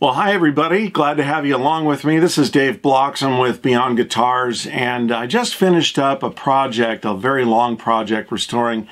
Well, hi everybody. Glad to have you along with me. This is Dave Blocks. I'm with Beyond Guitars, and I just finished up a project, a very long project, restoring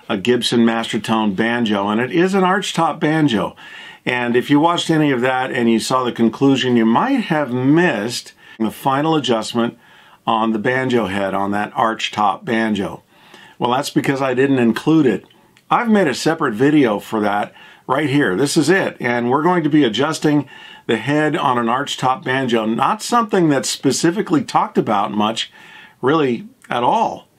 a Gibson Mastertone banjo, and it is an Archtop banjo. And if you watched any of that and you saw the conclusion, you might have missed the final adjustment on the banjo head on that Archtop banjo. Well, that's because I didn't include it. I've made a separate video for that right here. This is it, and we're going to be adjusting the head on an Archtop banjo. Not something that's specifically talked about much, really at all.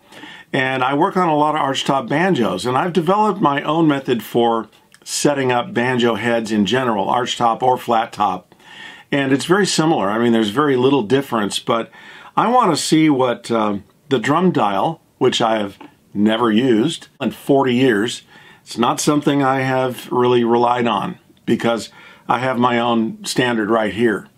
And I work on a lot of Archtop banjos, and I've developed my own method for setting up banjo heads in general, Archtop or flat top. And it's very similar. I mean, there's very little difference, but I want to see what the drum dial, which I have never used in 40 years, it's not something I have really relied on because I have my own standard right here.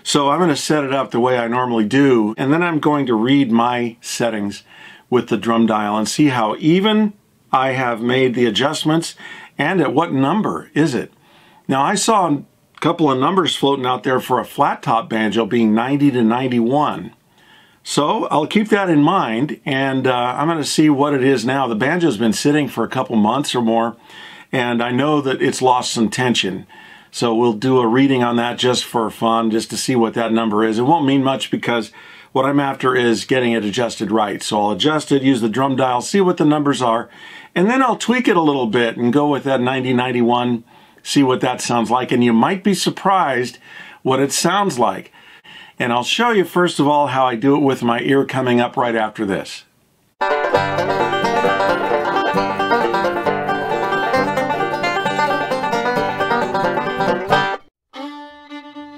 So I'm going to set it up the way I normally do, and then I'm going to read my settings with the drum dial and see how even I have made the adjustments and at what number is it. Now, I saw a couple of numbers floating out there for a flat top banjo being 90 to 91. So I'll keep that in mind, and I'm going to see what it is now. The banjo's been sitting for a couple months or more, and I know that it's lost some tension. So we'll do a reading on that just for fun, just to see what that number is. It won't mean much because what I'm after is getting it adjusted right. So I'll adjust it, use the drum dial, see what the numbers are, and then I'll tweak it a little bit and go with that 90-91, see what that sounds like. And you might be surprised what it sounds like. And I'll show you first of all how I do it with my ear coming up right after this.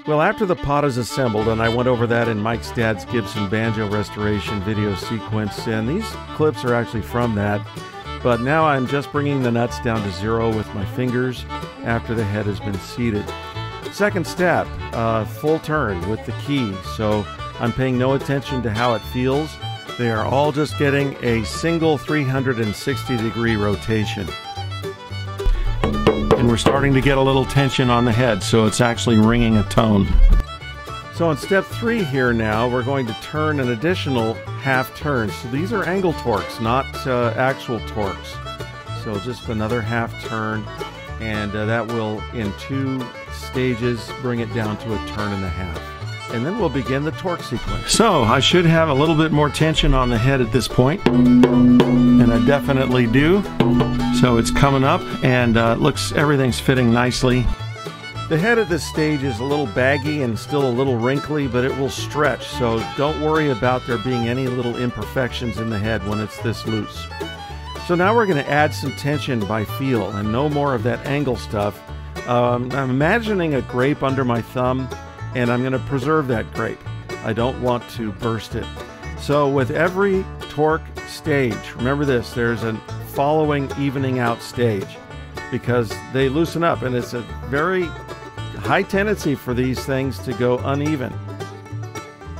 Well, after the pot is assembled, and I went over that in Mike's dad's Gibson banjo restoration video sequence, and these clips are actually from that, but now I'm just bringing the nuts down to 0 with my fingers after the head has been seated. Second step, full turn with the key. So I'm paying no attention to how it feels. They are all just getting a single 360-degree rotation. And we're starting to get a little tension on the head, so it's actually ringing a tone. So in step 3 here now, we're going to turn an additional half turn. So these are angle torques, not actual torques. So just another half turn, and that will, in 2 stages, bring it down to a turn and a half. And then we'll begin the torque sequence. So I should have a little bit more tension on the head at this point, and I definitely do. So it's coming up, and everything's fitting nicely. The head at this stage is a little baggy and still a little wrinkly, but it will stretch, so don't worry about there being any little imperfections in the head when it's this loose. So now we're going to add some tension by feel, and no more of that angle stuff. I'm imagining a grape under my thumb, and I'm going to preserve that grape. I don't want to burst it. So with every torque stage, remember this, there's a following evening out stage, because they loosen up, and it's a very high tendency for these things to go uneven.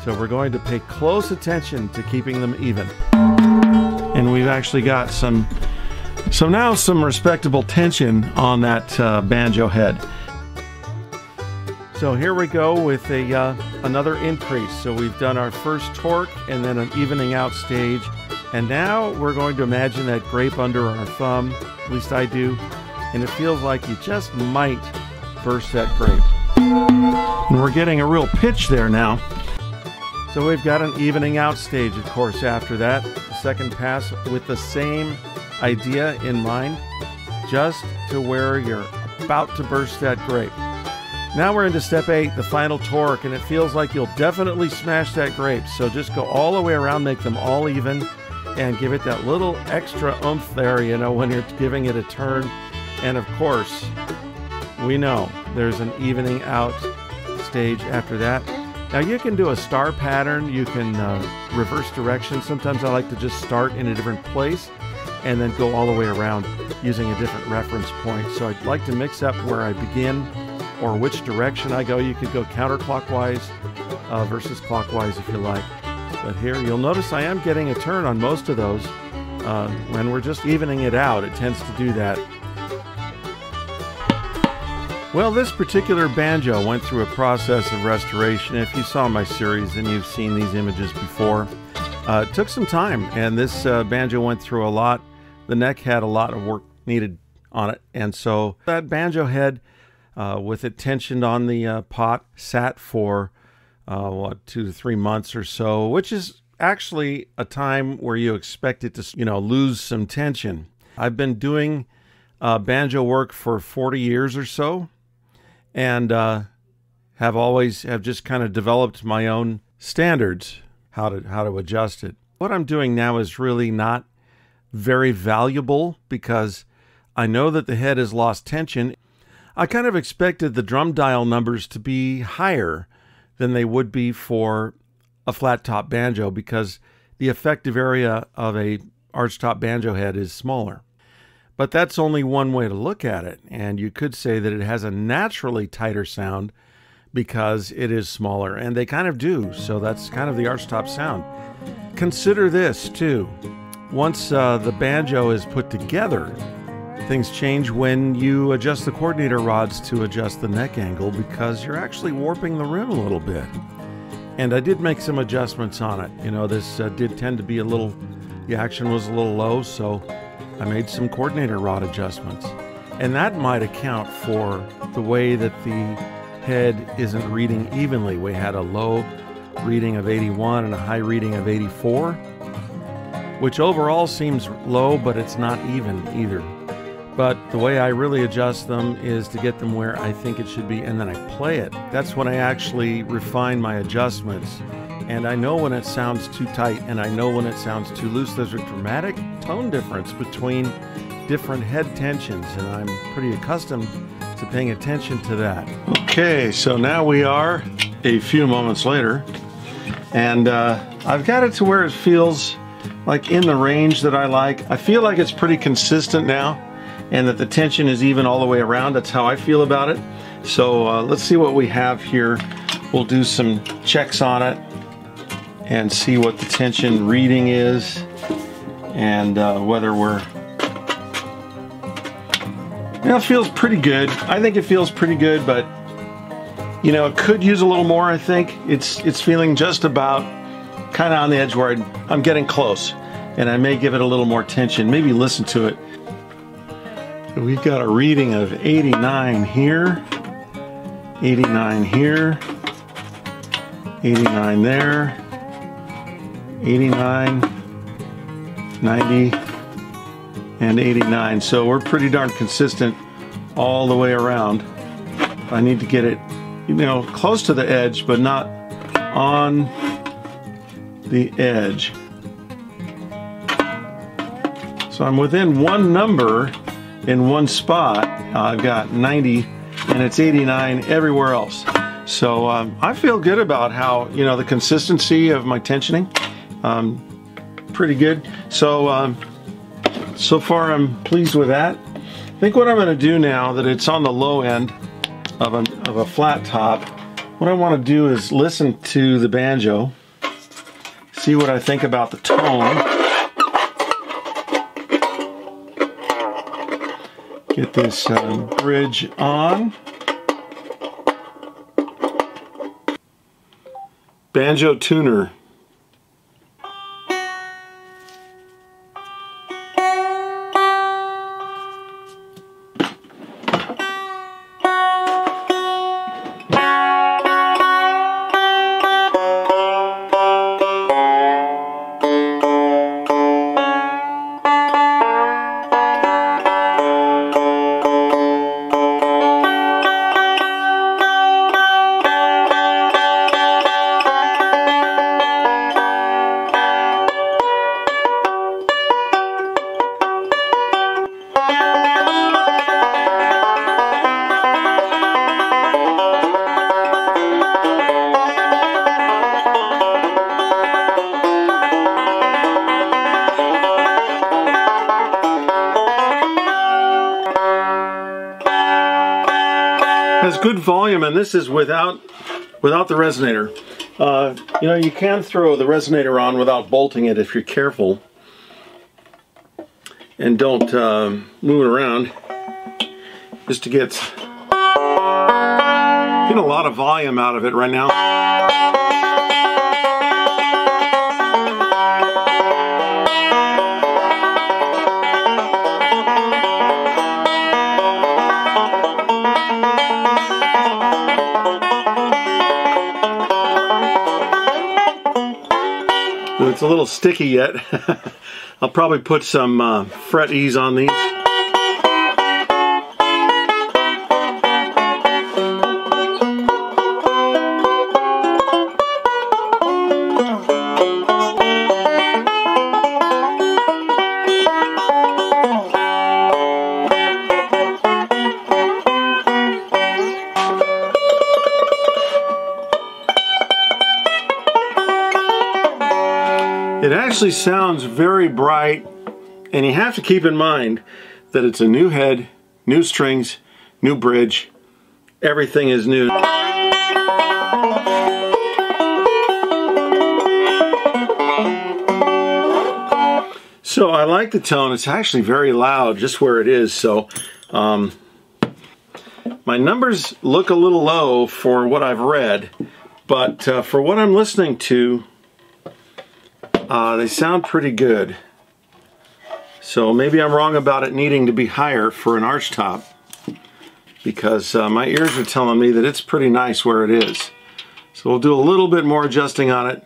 So we're going to pay close attention to keeping them even. And we've actually got some respectable tension on that banjo head. So here we go with another increase. So we've done our first torque and then an evening out stage. And now we're going to imagine that grape under our thumb, at least I do, and it feels like you just might burst that grape. And we're getting a real pitch there now. So we've got an evening out stage, of course, after that. The second pass with the same idea in mind, just to where you're about to burst that grape. Now we're into step 8, the final torque, and it feels like you'll definitely smash that grape. So just go all the way around, make them all even, and give it that little extra oomph there, you know, when you're giving it a turn. And of course, we know there's an evening out stage after that. Now you can do a star pattern, you can reverse direction. Sometimes I like to just start in a different place and then go all the way around using a different reference point. So I'd like to mix up where I begin or which direction I go. You could go counterclockwise versus clockwise if you like. But here you'll notice I am getting a turn on most of those. When we're just evening it out, it tends to do that. Well, this particular banjo went through a process of restoration. If you saw my series, then you've seen these images before. It took some time, and this banjo went through a lot. The neck had a lot of work needed on it, and so that banjo head, with it tensioned on the pot, sat for 2 to 3 months or so, which is actually a time where you expect it to, lose some tension. I've been doing banjo work for 40 years or so, and have just kind of developed my own standards how to adjust it. What I'm doing now is really not very valuable because I know that the head has lost tension. I kind of expected the drum dial numbers to be higher than they would be for a flat top banjo because the effective area of a archtop banjo head is smaller. But that's only one way to look at it, and you could say that it has a naturally tighter sound because it is smaller, and they kind of do, so that's kind of the archtop sound. Consider this too. Once the banjo is put together, things change when you adjust the coordinator rods to adjust the neck angle because you're actually warping the rim a little bit. And I did make some adjustments on it. This did tend to be the action was a little low, so I made some coordinator rod adjustments. And that might account for the way that the head isn't reading evenly. We had a low reading of 81 and a high reading of 84, which overall seems low, but it's not even either. But the way I really adjust them is to get them where I think it should be, and then I play it. That's when I actually refine my adjustments. And I know when it sounds too tight, and I know when it sounds too loose. There's a dramatic tone difference between different head tensions, and I'm pretty accustomed to paying attention to that. Okay, so now we are a few moments later, and I've got it to where it feels like in the range that I like. I feel like it's pretty consistent now, and that the tension is even all the way around. That's how I feel about it. So let's see what we have here. We'll do some checks on it and see what the tension reading is, and whether it feels pretty good. I think it feels pretty good, but it could use a little more. I think it's feeling just about kind of on the edge where I'm getting close, and I may give it a little more tension. Maybe listen to it. So we've got a reading of 89 here, 89 here, 89 there, 89, 90, and 89. So we're pretty darn consistent all the way around. I need to get it, close to the edge, but not on the edge. So I'm within one number in one spot. I've got 90, and it's 89 everywhere else. So I feel good about how, the consistency of my tensioning. Pretty good. So so far I'm pleased with that. I think what I'm going to do now that it's on the low end of a flat top, what I want to do is listen to the banjo, see what I think about the tone, get this bridge on. Banjo tuner. Has good volume, and this is without the resonator. You can throw the resonator on without bolting it if you're careful and don't move it around, just to get Getting a lot of volume out of it right now. It's a little sticky yet. I'll probably put some fret ease on these. It actually sounds very bright, and you have to keep in mind that it's a new head, new strings, new bridge. Everything is new. So I like the tone. It's actually very loud just where it is. So my numbers look a little low for what I've read, but for what I'm listening to, they sound pretty good. So maybe I'm wrong about it needing to be higher for an Archtop, because my ears are telling me that it's pretty nice where it is. So we'll do a little bit more adjusting on it,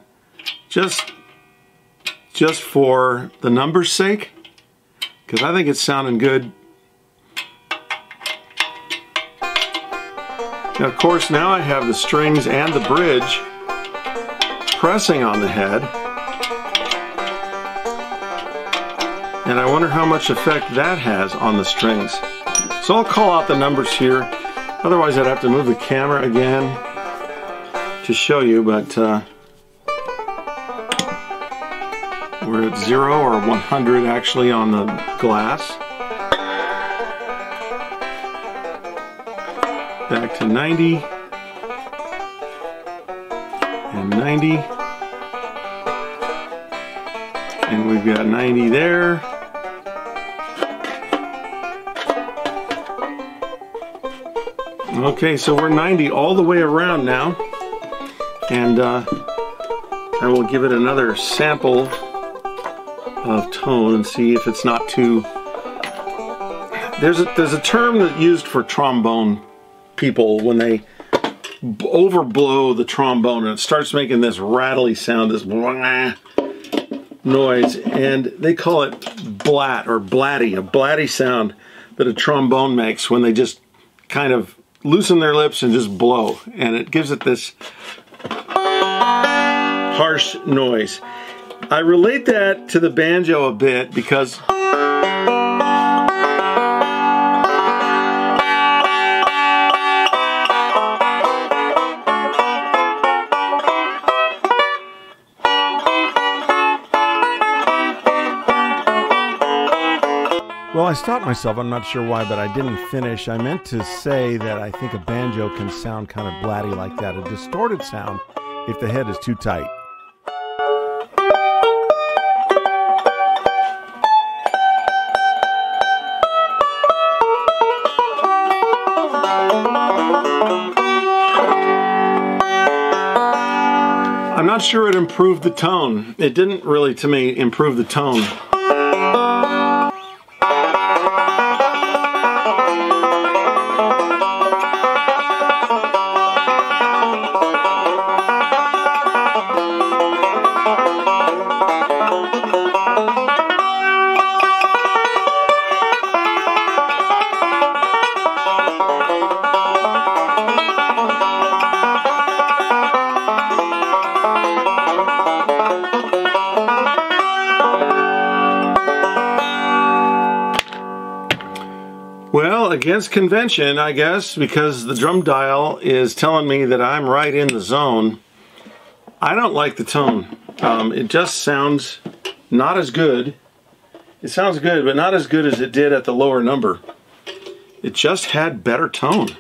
just for the numbers' sake, because I think it's sounding good. Now, of course, now I have the strings and the bridge pressing on the head. And I wonder how much effect that has on the strings. So I'll call out the numbers here. Otherwise I'd have to move the camera again to show you, but we're at 0 or 100 actually on the glass. Back to 90 and 90. And we've got 90 there. Okay, so we're 90 all the way around now, and I will give it another sample of tone and see if it's not too... There's a term that's used for trombone people when they overblow the trombone and it starts making this rattly sound, this blah noise, and they call it blat or blatty, a blatty sound that a trombone makes when they just kind of loosen their lips and just blow, and it gives it this harsh noise. I relate that to the banjo a bit because well, I stopped myself. I'm not sure why, but I didn't finish. I meant to say that I think a banjo can sound kind of blatty like that, a distorted sound if the head is too tight. I'm not sure it improved the tone. It didn't really, to me, improve the tone. Well, against convention, I guess, because the drum dial is telling me that I'm right in the zone, I don't like the tone. It just sounds not as good. It sounds good, but not as good as it did at the lower number. It just had better tone.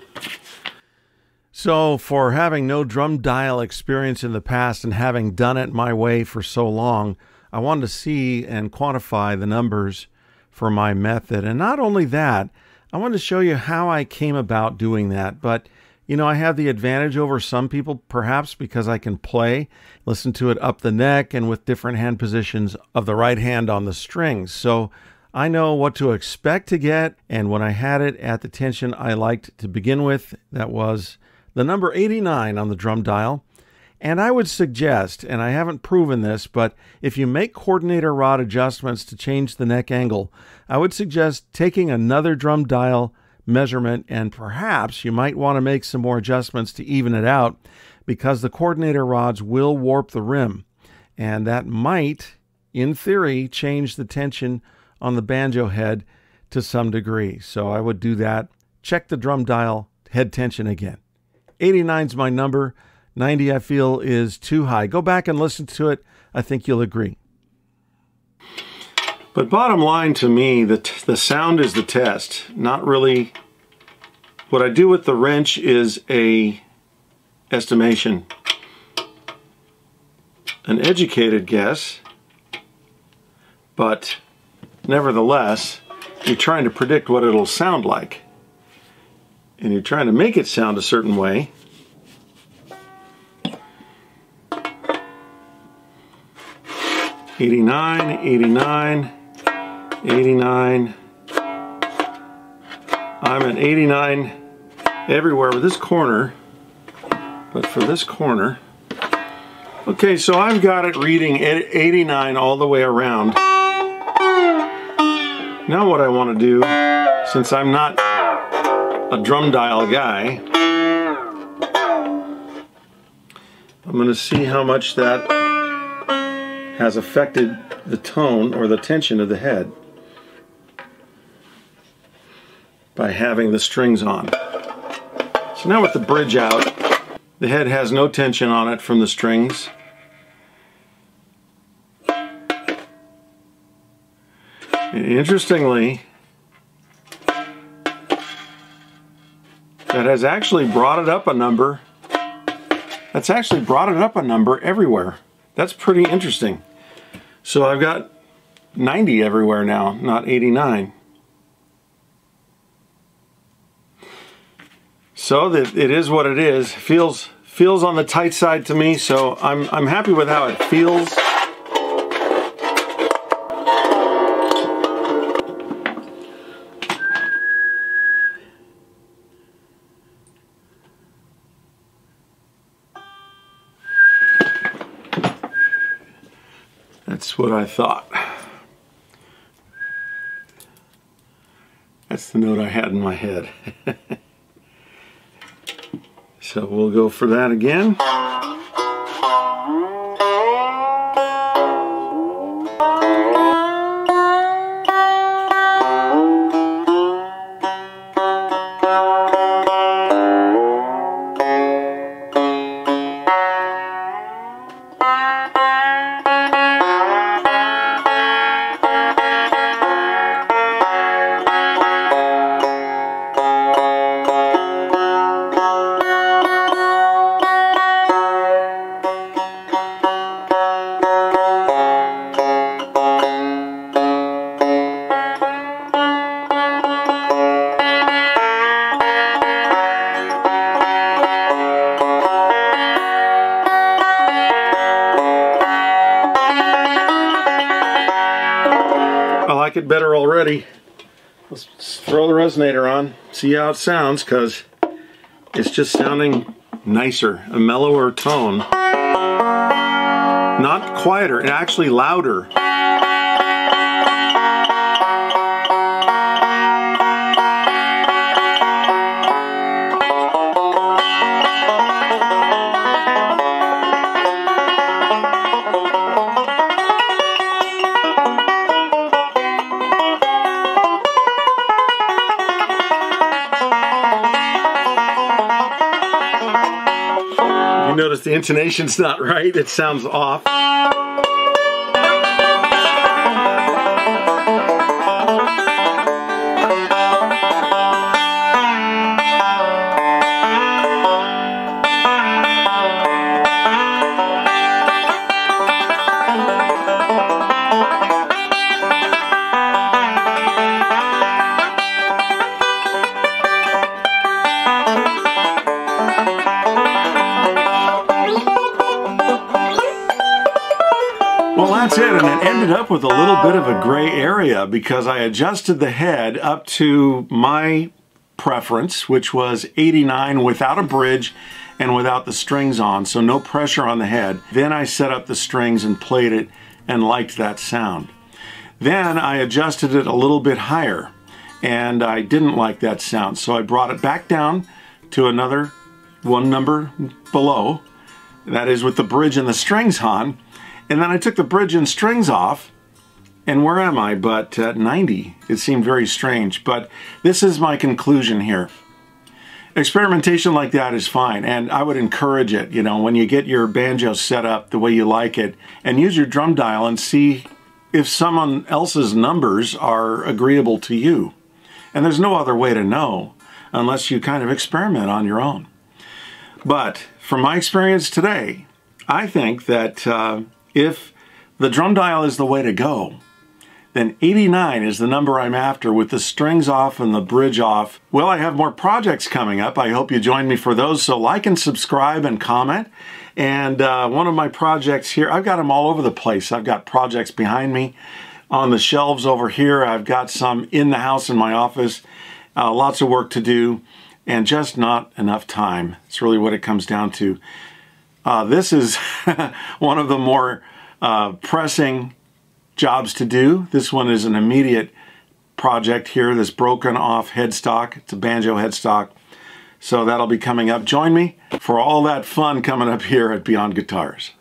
So for having no drum dial experience in the past and having done it my way for so long, I wanted to see and quantify the numbers for my method. And not only that, I wanted to show you how I came about doing that. But You know, I have the advantage over some people, perhaps because I can play, listen to it up the neck and with different hand positions of the right hand on the strings. So I know what to expect to get, and when I had it at the tension I liked to begin with, that was the number 89 on the drum dial. And I would suggest, and I haven't proven this, but if you make coordinator rod adjustments to change the neck angle, I would suggest taking another drum dial measurement, and perhaps you might want to make some more adjustments to even it out, because the coordinator rods will warp the rim, and that might, in theory, change the tension on the banjo head to some degree. So I would do that. Check the drum dial head tension again. 89 is my number. 90 I feel is too high. Go back and listen to it. I think you'll agree. But bottom line to me, the sound is the test. Not really. What I do with the wrench is a estimation. An educated guess, but nevertheless, you're trying to predict what it'll sound like. And you're trying to make it sound a certain way. '89, '89, '89. I'm at 89 everywhere with this corner, but for this corner. Okay, so I've got it reading 89 all the way around. Now what I want to do, since I'm not a drum dial guy, I'm going to see how much that has affected the tone or the tension of the head by having the strings on. So now with the bridge out, the head has no tension on it from the strings. And interestingly, that has actually brought it up a number. That's actually brought it up a number everywhere. That's pretty interesting. So I've got 90 everywhere now, not 89. So that it is what it is. Feels on the tight side to me, so I'm happy with how it feels. That's what I thought. That's the note I had in my head. So we'll go for that again. I like it better already. Let's throw the resonator on, see how it sounds, because it's just sounding nicer, a mellower tone. Not quieter, actually louder. Notice the intonation's not right, it sounds off. that's it, and it ended up with a little bit of a gray area because I adjusted the head up to my preference, which was 89 without a bridge and without the strings on, so no pressure on the head. Then I set up the strings and played it and liked that sound. Then I adjusted it a little bit higher and I didn't like that sound, so I brought it back down to another one number below, that is with the bridge and the strings on, and then I took the bridge and strings off, and where am I but at 90? It seemed very strange, but this is my conclusion here. Experimentation like that is fine, and I would encourage it, you know, when you get your banjo set up the way you like it, and use your drum dial and see if someone else's numbers are agreeable to you. And there's no other way to know unless you kind of experiment on your own. But from my experience today, I think that if the drum dial is the way to go, then 89 is the number I'm after with the strings off and the bridge off. Well, I have more projects coming up. I hope you join me for those. So like and subscribe and comment. And one of my projects here, I've got them all over the place. I've got projects behind me on the shelves over here. I've got some in the house in my office. Lots of work to do and just not enough time. It's really what it comes down to. This is one of the more pressing jobs to do. This one is an immediate project here, this broken off headstock. It's a banjo headstock. So that'll be coming up. Join me for all that fun coming up here at Beyond Guitars.